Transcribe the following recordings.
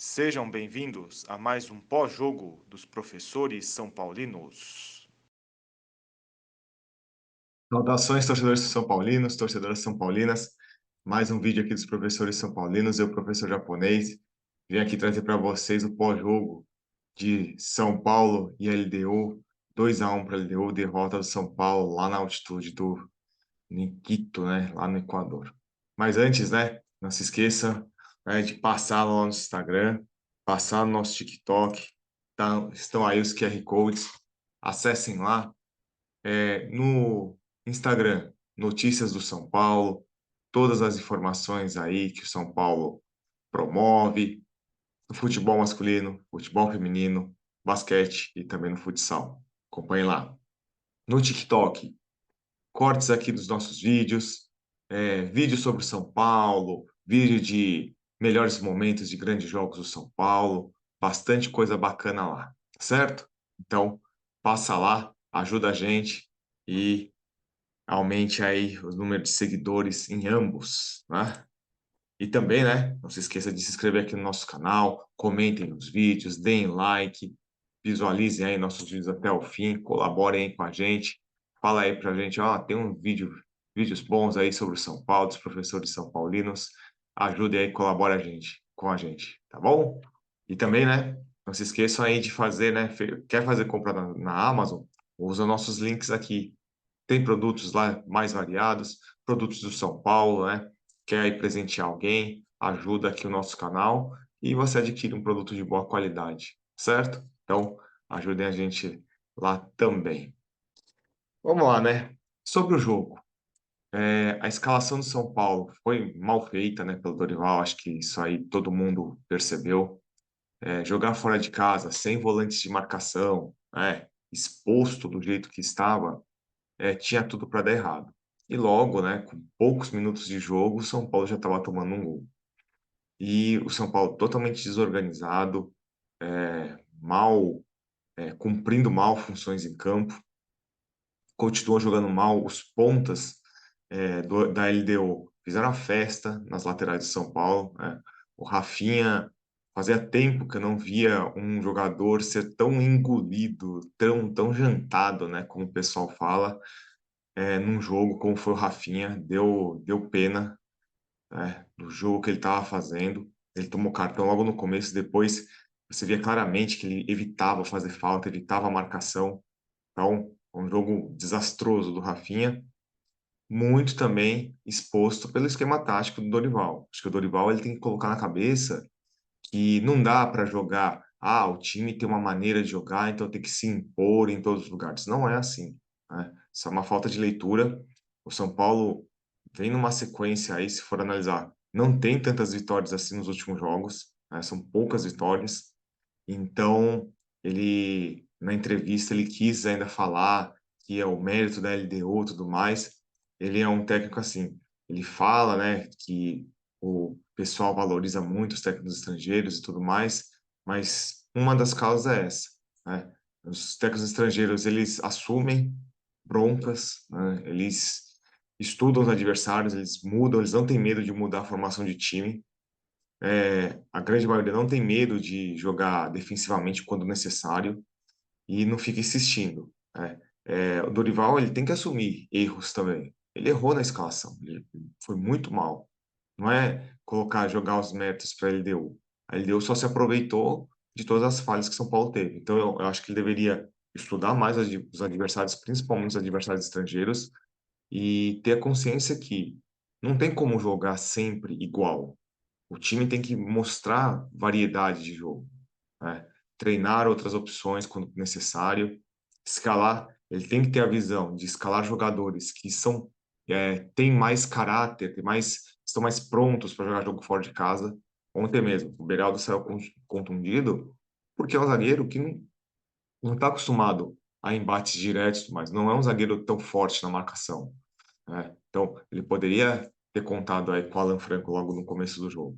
Sejam bem-vindos a mais um pós-jogo dos professores são paulinos. Saudações, torcedores são paulinos, torcedoras são paulinas. Mais um vídeo aqui dos professores são paulinos. Eu, professor japonês, vim aqui trazer para vocês o pós-jogo de São Paulo e LDU. 2-1 para a LDU, derrota do São Paulo lá na altitude do em Quito, né, lá no Equador. Mas antes, né, não se esqueça, né, de passar lá no nosso Instagram, passar no nosso TikTok. Tá, estão aí os QR Codes. Acessem lá no Instagram, notícias do São Paulo, todas as informações aí que o São Paulo promove, no futebol masculino, futebol feminino, basquete e também no futsal. Acompanhe lá. No TikTok, cortes aqui dos nossos vídeos, vídeo sobre o São Paulo, vídeo de melhores momentos de grandes jogos do São Paulo, bastante coisa bacana lá, certo? Então, passa lá, ajuda a gente e aumente aí o número de seguidores em ambos, né? E também, né, não se esqueça de se inscrever aqui no nosso canal, comentem nos vídeos, deem like, visualizem aí nossos vídeos até o fim, colaborem aí com a gente, fala aí pra gente, ó, tem vídeos bons aí sobre o São Paulo, dos professores são paulinos, ajudem aí, colabore com a gente, tá bom? E também, né, não se esqueçam aí de fazer, né, quer fazer compra na Amazon? Usa nossos links aqui, tem produtos lá mais variados, produtos do São Paulo, né? Quer aí presentear alguém, ajuda aqui o nosso canal e você adquire um produto de boa qualidade, certo? Então, ajudem a gente lá também. Vamos lá, né? Sobre o jogo. A escalação do São Paulo foi mal feita, né, pelo Dorival, acho que isso aí todo mundo percebeu. Jogar fora de casa, sem volantes de marcação, exposto do jeito que estava, tinha tudo para dar errado. E logo, né, com poucos minutos de jogo, o São Paulo já estava tomando um gol. E o São Paulo totalmente desorganizado, mal, cumprindo mal funções em campo, continuou jogando mal. Os pontas da LDU fizeram a festa nas laterais de São Paulo, né? O Rafinha, fazia tempo que eu não via um jogador ser tão engolido, tão jantado, né, como o pessoal fala, num jogo como foi o Rafinha, deu pena, né, do jogo que ele estava fazendo. Ele tomou cartão logo no começo, depois você via claramente que ele evitava fazer falta, evitava a marcação. Então, um jogo desastroso do Rafinha, muito também exposto pelo esquema tático do Dorival. Acho que o Dorival ele tem que colocar na cabeça que não dá para jogar, o time tem uma maneira de jogar, então tem que se impor em todos os lugares. Não é assim, né? Isso é uma falta de leitura. O São Paulo vem numa sequência aí, se for analisar, não tem tantas vitórias assim nos últimos jogos, né? São poucas vitórias. Então, na entrevista, ele quis ainda falar que é o mérito da LDU e tudo mais. Ele é um técnico assim, ele fala, né, que o pessoal valoriza muito os técnicos estrangeiros e tudo mais, mas uma das causas é essa, né? Os técnicos estrangeiros, eles assumem broncas, né? Eles estudam os adversários, eles mudam, eles não têm medo de mudar a formação de time. A grande maioria não tem medo de jogar defensivamente quando necessário e não fica insistindo, né? O Dorival, ele tem que assumir erros também. Ele errou na escalação, ele foi muito mal. Não é jogar os méritos para a LDU. A LDU só se aproveitou de todas as falhas que São Paulo teve. Então, eu acho que ele deveria estudar mais os adversários, principalmente os adversários estrangeiros, e ter a consciência que não tem como jogar sempre igual. O time tem que mostrar variedade de jogo, né? Treinar outras opções quando necessário, escalar. Ele tem que ter a visão de escalar jogadores que têm mais caráter, estão mais prontos para jogar jogo fora de casa. Ontem mesmo, o Beraldo saiu contundido porque é um zagueiro que não está acostumado a embates diretos, mas não é um zagueiro tão forte na marcação, né? Então, ele poderia ter contado aí com o Alan Franco logo no começo do jogo,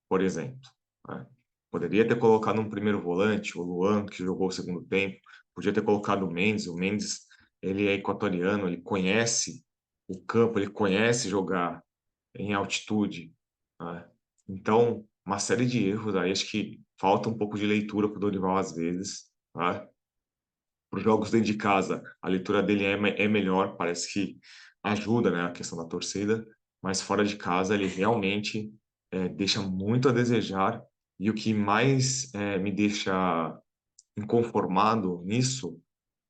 por exemplo, né? Poderia ter colocado um primeiro volante, o Luan, que jogou o segundo tempo, podia ter colocado o Mendes, ele é equatoriano, ele conhece o campo, ele conhece jogar em altitude, né? Então, uma série de erros aí, acho que falta um pouco de leitura para o Dorival às vezes, tá? Para os jogos dentro de casa, a leitura dele é melhor, parece que ajuda, né, a questão da torcida, mas fora de casa ele realmente deixa muito a desejar. E o que mais me deixa inconformado nisso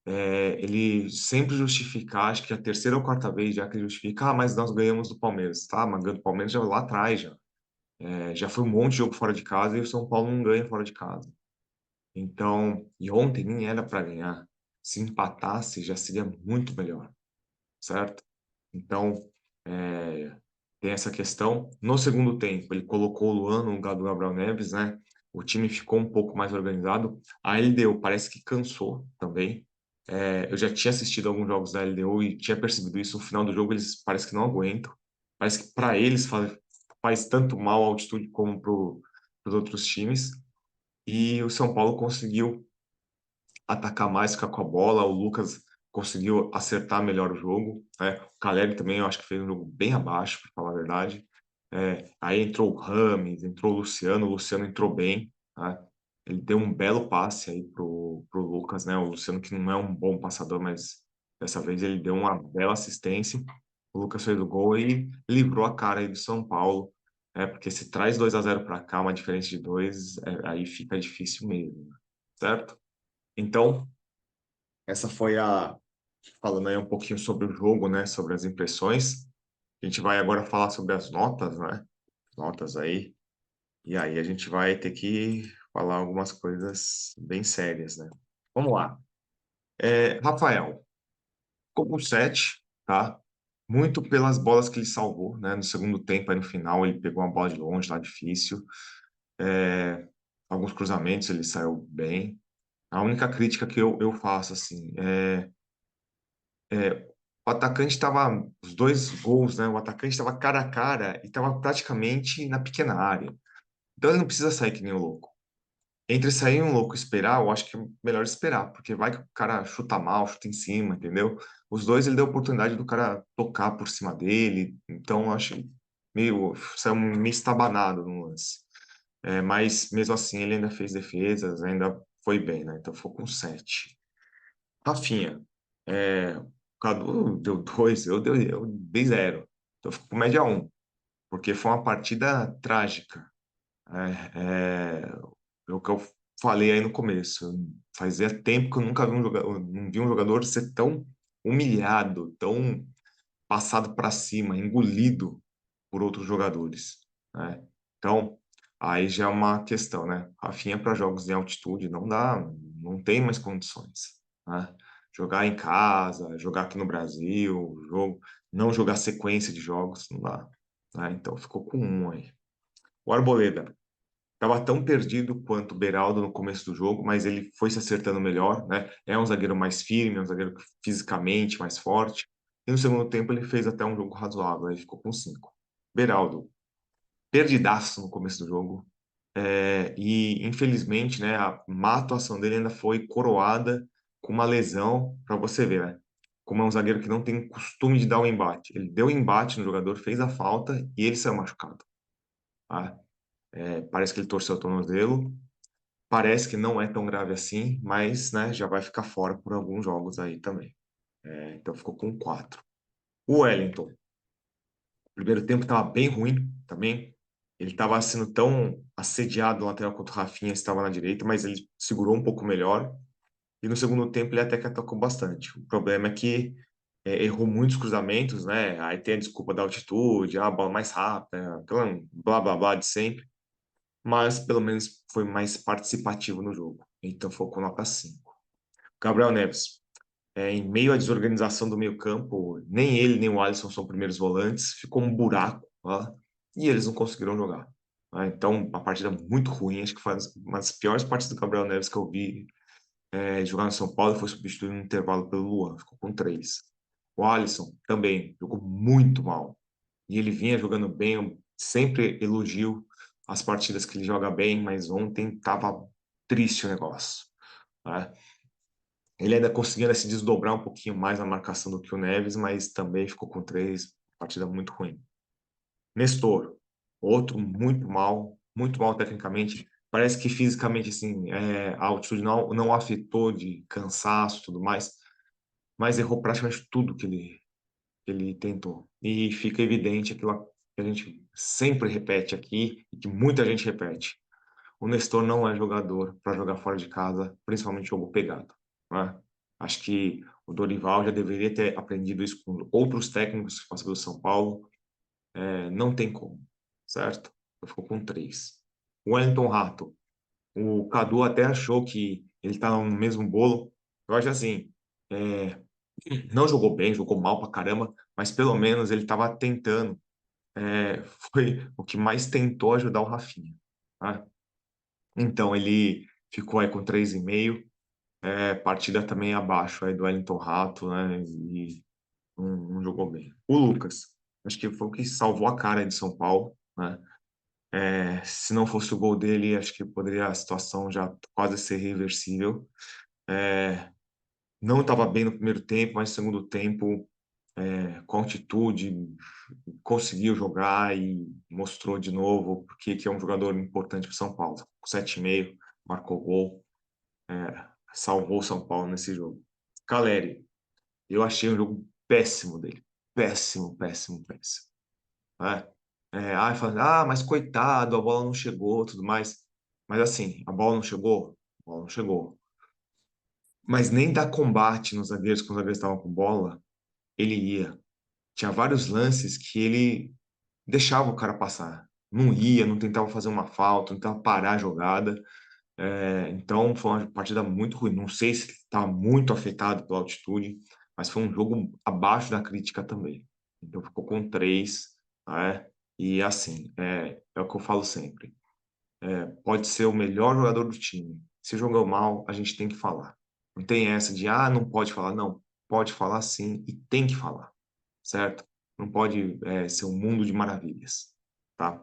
é ele sempre justificar, acho que a terceira ou quarta vez já que ele justifica, mas nós ganhamos do Palmeiras, tá? Mas ganhou do Palmeiras já lá atrás já. Já foi um monte de jogo fora de casa e o São Paulo não ganha fora de casa. Então, e ontem nem era para ganhar. Se empatasse, já seria muito melhor, certo? Então, é, tem essa questão. No segundo tempo, ele colocou o Luan no lugar do Gabriel Neves, né? O time ficou um pouco mais organizado. A LDU parece que cansou também. Eu já tinha assistido alguns jogos da LDU e tinha percebido isso. No final do jogo, eles parece que não aguentam. Parece que para eles faz tanto mal a altitude como para os outros times. E o São Paulo conseguiu atacar mais, ficar com a bola. O Lucas conseguiu acertar melhor o jogo, né? O Caleri também, eu acho que fez um jogo bem abaixo, para falar a verdade. Aí entrou o Rames, entrou o Luciano entrou bem, né? Ele deu um belo passe aí pro Lucas, né? O Luciano que não é um bom passador, mas dessa vez ele deu uma bela assistência. O Lucas fez o gol e livrou a cara aí do São Paulo, porque se traz 2-0 para cá, uma diferença de dois, aí fica difícil mesmo, certo? Então, essa foi falando aí um pouquinho sobre o jogo, né? Sobre as impressões. A gente vai agora falar sobre as notas, né? Notas aí. E aí a gente vai ter que falar algumas coisas bem sérias, né? Vamos lá. Rafael, ficou com 7, tá? Muito pelas bolas que ele salvou, né? No segundo tempo, aí no final, ele pegou uma bola de longe, lá difícil. É, Alguns cruzamentos ele saiu bem. A única crítica que eu faço, assim, o atacante estava, os dois gols, né? O atacante estava cara a cara e estava praticamente na pequena área. Então ele não precisa sair que nem um louco. Entre sair um louco e esperar, eu acho que é melhor esperar, porque vai que o cara chuta mal, chuta em cima, entendeu? Os dois ele deu a oportunidade do cara tocar por cima dele, então eu acho saiu meio estabanado no lance. Mas mesmo assim ele ainda fez defesas, ainda foi bem, né? Então ficou com 7. Rafinha, o Cadu deu 2, eu dei 0. Então eu fico com média 1, porque foi uma partida trágica. É o que eu falei aí no começo. Fazia tempo que eu nunca vi não vi um jogador ser tão humilhado, tão passado para cima, engolido por outros jogadores, né? Então, aí já é uma questão, né? Rafinha para jogos em altitude não dá, não tem mais condições, né? Jogar em casa, jogar aqui no Brasil, não jogar sequência de jogos, não dá, né? Então ficou com 1 aí. O Arboleda estava tão perdido quanto o Beraldo no começo do jogo, mas ele foi se acertando melhor, né? É um zagueiro mais firme, é um zagueiro fisicamente mais forte. E no segundo tempo ele fez até um jogo razoável, aí ficou com 5. Beraldo, perdidaço no começo do jogo. E infelizmente, né, a má atuação dele ainda foi coroada com uma lesão, para você ver, né? Como é um zagueiro que não tem costume de dar o embate. Ele deu o embate no jogador, fez a falta e ele saiu machucado, tá? Parece que ele torceu o tornozelo. Parece que não é tão grave assim, mas, né, já vai ficar fora por alguns jogos aí também. Então ficou com 4. O Wellington, o primeiro tempo estava bem ruim também. Ele estava sendo tão assediado no lateral quanto o Rafinha estava na direita, mas ele segurou um pouco melhor. E no segundo tempo ele até que atacou bastante. O problema é que errou muitos cruzamentos, né? Aí tem a desculpa da altitude, a bola mais rápida, aquela blá blá blá de sempre. Mas pelo menos foi mais participativo no jogo. Então focou nota 5. Gabriel Neves, em meio à desorganização do meio-campo, nem ele nem o Alisson são primeiros volantes, ficou um buraco lá e eles não conseguiram jogar. Então, uma partida muito ruim, acho que foi uma das piores partidas do Gabriel Neves que eu vi jogar no São Paulo, foi substituído no intervalo pelo Luan, ficou com 3. O Alisson também jogou muito mal e ele vinha jogando bem, eu sempre elogio as partidas que ele joga bem, mas ontem estava triste o negócio, né? Ele ainda conseguia se desdobrar um pouquinho mais na marcação do que o Neves, mas também ficou com 3, partida muito ruim. Nestor, outro muito mal, muito mal tecnicamente. Parece que fisicamente, assim, a altitude não afetou de cansaço e tudo mais, mas errou praticamente tudo que ele tentou. E fica evidente aquilo que a gente sempre repete aqui e que muita gente repete. O Nestor não é jogador para jogar fora de casa, principalmente jogo pegado, né? Acho que o Dorival já deveria ter aprendido isso com outros técnicos que passou pelo São Paulo. Não tem como, certo? Eu fico com 3. O Wellington Rato, o Cadu até achou que ele estava no mesmo bolo. Eu acho assim, é, não jogou bem, jogou mal pra caramba, mas pelo menos ele estava tentando. Foi o que mais tentou ajudar o Rafinha, tá? Então ele ficou aí com 3,5. Partida também abaixo aí do Wellington Rato, né? E não jogou bem. O Lucas, acho que foi o que salvou a cara de São Paulo, né? Se não fosse o gol dele, acho que poderia a situação já quase ser reversível. Não estava bem no primeiro tempo, mas no segundo tempo, com altitude, conseguiu jogar e mostrou de novo porque que é um jogador importante para o São Paulo. Com 7,5, marcou gol, salvou o São Paulo nesse jogo. Caleri, eu achei um jogo péssimo dele. Péssimo, péssimo, péssimo. Né? Fala, mas coitado, a bola não chegou, tudo mais. Mas assim, a bola não chegou? A bola não chegou. Mas nem dar combate nos zagueiros, quando os zagueiros estavam com bola, ele ia. Tinha vários lances que ele deixava o cara passar. Não ia, não tentava fazer uma falta, não tentava parar a jogada. Então foi uma partida muito ruim. Não sei se está muito afetado pela altitude, mas foi um jogo abaixo da crítica também. Então ficou com 3, né? E assim, é o que eu falo sempre. Pode ser o melhor jogador do time. Se jogou mal, a gente tem que falar. Não tem essa de, não pode falar. Não, pode falar sim e tem que falar, certo? Não pode ser um mundo de maravilhas, tá?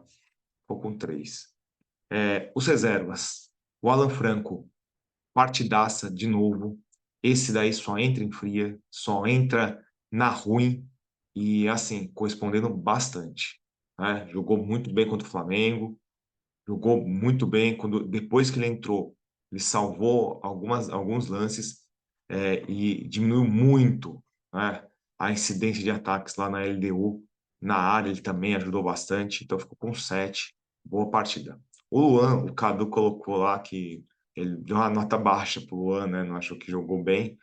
Ficou com 3. Os reservas. O Alan Franco, partidaça de novo. Esse daí só entra em fria, só entra na ruim e, assim, correspondendo bastante, né? Jogou muito bem contra o Flamengo, jogou muito bem quando depois que ele entrou, ele salvou alguns lances e diminuiu muito, né, a incidência de ataques lá na LDU. Na área ele também ajudou bastante, então ficou com 7. Boa partida. O Luan, o Cadu colocou lá que ele deu uma nota baixa pro Luan, né? Não achou que jogou bem.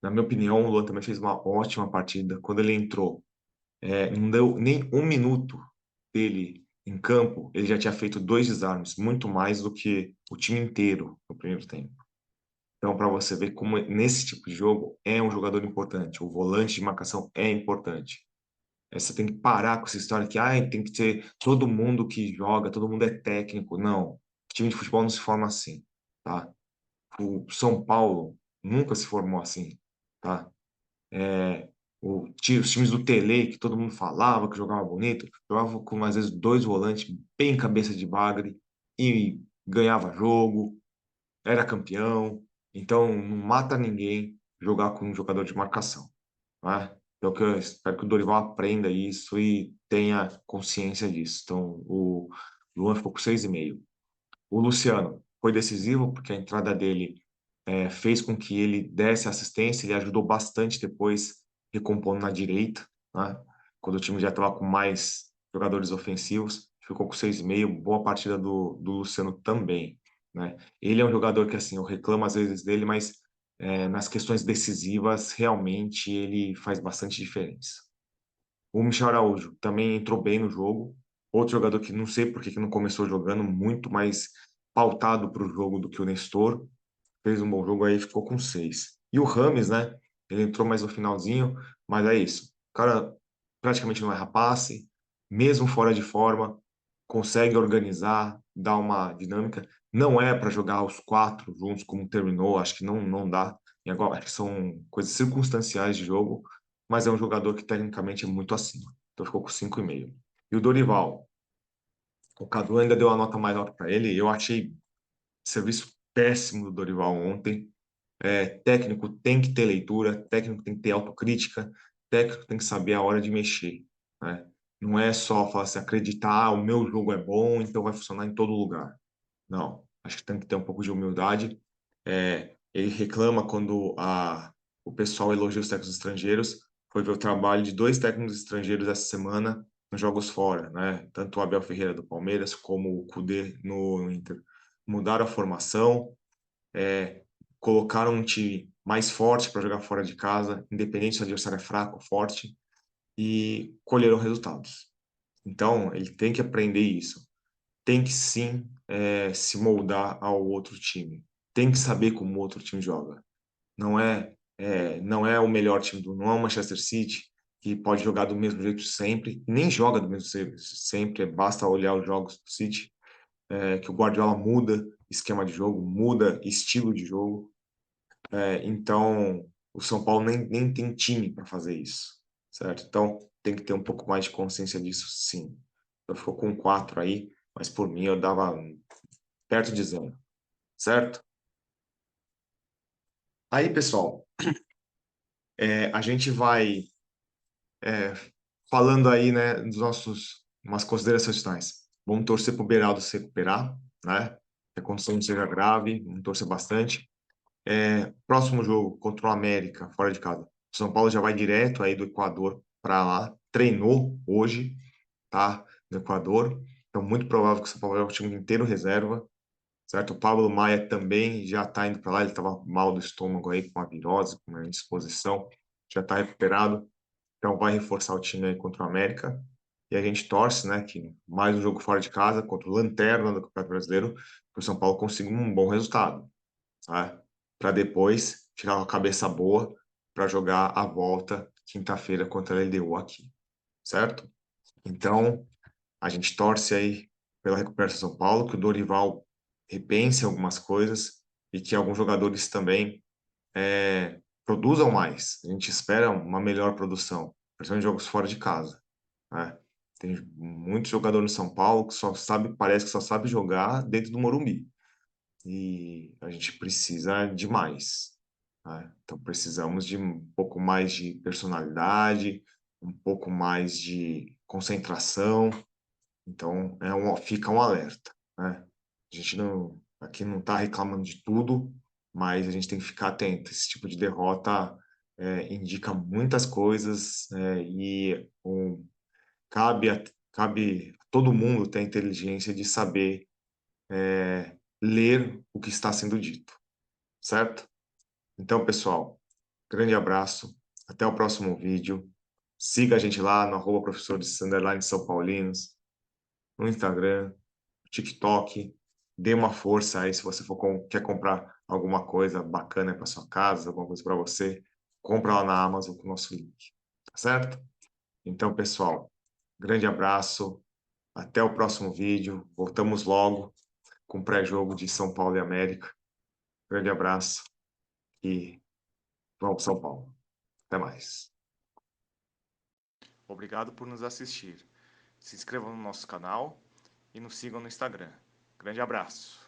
Na minha opinião, o Luan também fez uma ótima partida. Quando ele entrou, não deu nem um minuto dele em campo, ele já tinha feito 2 desarmes, muito mais do que o time inteiro no primeiro tempo. Então, para você ver como nesse tipo de jogo é um jogador importante, o volante de marcação é importante. Você tem que parar com essa história que tem que ter todo mundo que joga, todo mundo é técnico. Não, time de futebol não se forma assim, tá? O São Paulo nunca se formou assim, tá? Os times do Tele, que todo mundo falava que jogava bonito, jogava com às vezes 2 volantes bem cabeça de bagre e ganhava jogo, era campeão. Então não mata ninguém jogar com um jogador de marcação, né? Então que eu espero que o Dorival aprenda isso e tenha consciência disso. Então o Luan ficou com 6,5. O Luciano foi decisivo porque a entrada dele fez com que ele desse assistência, ele ajudou bastante depois, recompondo na direita, né? Quando o time já estava com mais jogadores ofensivos, ficou com 6,5, boa partida do Luciano também, né? Ele é um jogador que, assim, eu reclamo às vezes dele, mas nas questões decisivas, realmente, ele faz bastante diferença. O Michel Araújo também entrou bem no jogo, outro jogador que não sei por que que não começou jogando, muito mais pautado para o jogo do que o Nestor, fez um bom jogo aí, ficou com 6. E o Rames, né? Ele entrou mais no finalzinho, mas é isso. O cara praticamente não erra passe, mesmo fora de forma, consegue organizar, dar uma dinâmica. Não é para jogar os 4 juntos como terminou, acho que não dá. E agora, acho que são coisas circunstanciais de jogo, mas é um jogador que tecnicamente é muito acima. Então ficou com 5,5. E o Dorival, o Cadu ainda deu a nota mais alta para ele. Eu achei serviço péssimo do Dorival ontem. Técnico tem que ter leitura, técnico tem que ter autocrítica, técnico tem que saber a hora de mexer, né? Não é só falar assim, acreditar, o meu jogo é bom, então vai funcionar em todo lugar. Não, acho que tem que ter um pouco de humildade. Ele reclama quando o pessoal elogia os técnicos estrangeiros. Foi ver o trabalho de 2 técnicos estrangeiros essa semana nos jogos fora, né? Tanto o Abel Ferreira do Palmeiras como o Kudê no Inter. Mudaram a formação, colocaram um time mais forte para jogar fora de casa, independente se o adversário é fraco ou forte, e colheram resultados. Então, ele tem que aprender isso. Tem que sim se moldar ao outro time. Tem que saber como o outro time joga. Não é o melhor time não é o Manchester City que pode jogar do mesmo jeito sempre, nem joga do mesmo jeito sempre. Basta olhar os jogos do City, que o Guardiola muda esquema de jogo, muda estilo de jogo. Então, o São Paulo nem tem time para fazer isso, certo? Então, tem que ter um pouco mais de consciência disso, sim. Eu ficou com 4 aí, mas por mim eu dava perto de 0, certo? Aí, pessoal, a gente vai é, falando aí, né, dos nossos umas considerações finais. Vamos torcer para o Beraldo se recuperar, né? Que a condição não seja grave, vamos torcer bastante. Próximo jogo contra o América, fora de casa. O São Paulo já vai direto aí do Equador para lá. Treinou hoje, tá? No Equador. Então, muito provável que o São Paulo vai o time inteiro reserva, certo? O Pablo Maia também já está indo para lá. Ele estava mal do estômago aí, com uma virose, com uma indisposição. Já está recuperado. Então, vai reforçar o time aí contra o América. E a gente torce, né, que mais um jogo fora de casa contra o Lanterna do Campeonato Brasileiro, que o São Paulo consiga um bom resultado, tá? Para depois ficar com a cabeça boa para jogar a volta quinta-feira contra a LDU aqui, certo? Então, a gente torce aí pela recuperação do São Paulo, que o Dorival repense algumas coisas e que alguns jogadores também produzam mais. A gente espera uma melhor produção, principalmente em jogos fora de casa, né? Tem muito jogador no São Paulo que só sabe, parece que só sabe jogar dentro do Morumbi. E a gente precisa de mais, né? Então precisamos de um pouco mais de personalidade, um pouco mais de concentração. Então fica um alerta, né? A gente não aqui não está reclamando de tudo, mas a gente tem que ficar atento. Esse tipo de derrota indica muitas coisas, e cabe cabe a todo mundo ter a inteligência de saber ler o que está sendo dito, certo? Então, pessoal, grande abraço, até o próximo vídeo. Siga a gente lá no @professores_São Paulinos, no Instagram, no TikTok. Dê uma força aí se você quer comprar alguma coisa bacana para sua casa, alguma coisa para você, compra lá na Amazon com o nosso link, tá certo? Então, pessoal, grande abraço, até o próximo vídeo. Voltamos logo com o pré-jogo de São Paulo e América. Grande abraço e vamos São Paulo. Até mais. Obrigado por nos assistir. Se inscrevam no nosso canal e nos sigam no Instagram. Grande abraço!